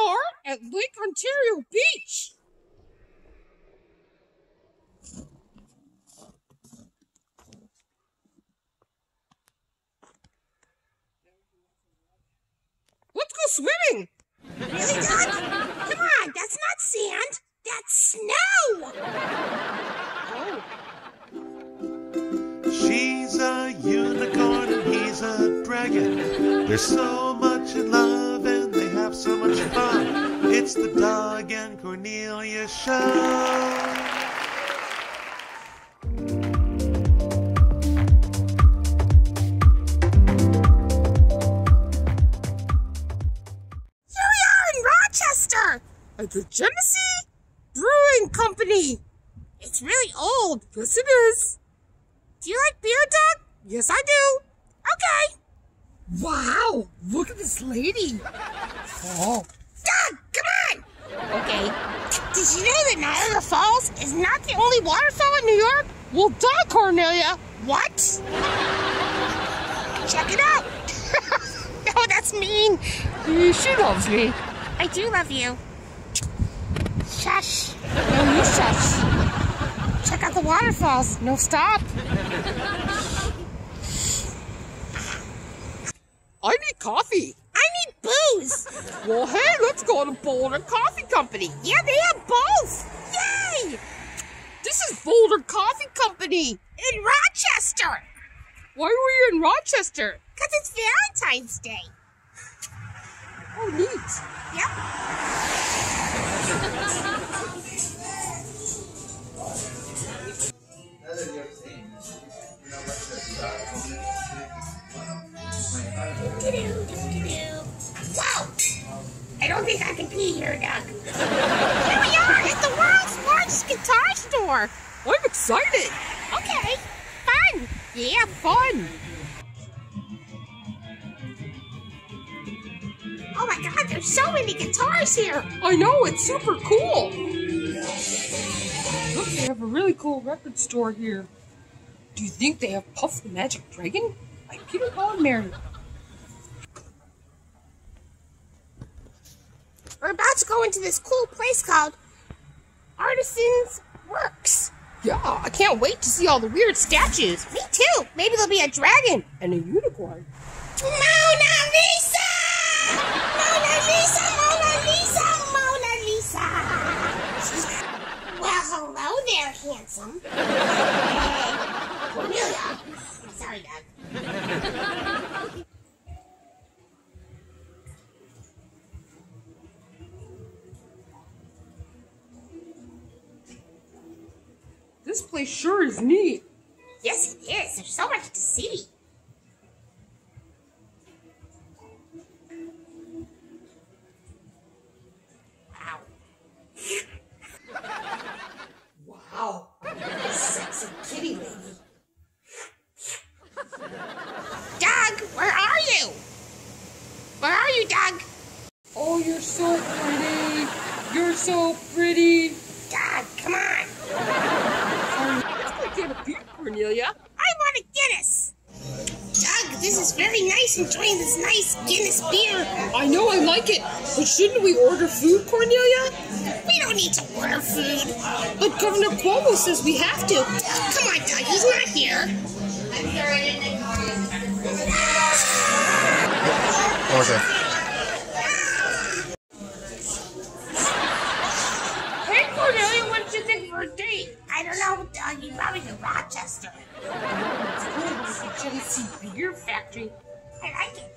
are at Lake Ontario Beach. Let's go swimming. Really, Doug? Come on, that's not sand. That's snow. Oh. She's a unicorn and he's a dragon. There's so much in love and they have so much fun. It's the Doug and Cornelia show. Rochester At the Gennessee Brewing Company. It's really old. Yes, it is. Do you like beer, Doug? Yes, I do. Okay. Wow, look at this lady. Oh. Doug, come on. Okay. Did you know that Niagara Falls is not the only waterfall in New York? Well, duh, Cornelia. What? Check it out. No, that's mean. She loves me. I do love you. Shush. No, you shush. Check out the waterfalls. No, stop. I need coffee. I need booze. Well, hey, let's go to Boulder Coffee Company. Yeah, they have both. Yay! This is Boulder Coffee Company. In Rochester. Why were you in Rochester? Because it's Valentine's Day. Oh, neat. Yep. Wow! I don't think I can pee here, Doug. Here we are at the world's largest guitar store. I'm excited. Okay, fun. Yeah, fun. Oh my God, there's so many guitars here. I know, it's super cool. Look, they have a really cool record store here. Do you think they have Puff the Magic Dragon by Peter, Paul, and Mary? We're about to go into this cool place called ARTISANworks. Yeah, I can't wait to see all the weird statues. Me too. Maybe there'll be a dragon. And a unicorn. Mona Lisa! Mona Lisa! Mona Lisa! Mona Lisa! Well, hello there, handsome. Cornelia. Sorry, Doug. This place sure is neat. Yes, it is. There's so much to see. Wow. Wow. Sexy kitty lady. Doug, where are you? Where are you, Doug? Oh, you're so pretty. You're so pretty. Doug, come on. Let's go get a beer, Cornelia. I want a Guinness. Doug, this is very nice, enjoying this nice Guinness beer. I know I like it, but shouldn't we order food, Cornelia? We don't need to order food. But Governor Cuomo says we have to. Come on, Doug, he's not here. Okay. Hey, Cornelia, what did you think for a date? I don't know, Doug. You'd probably go Rochester. It's good. It's the Gennesee Beer Factory. I like it.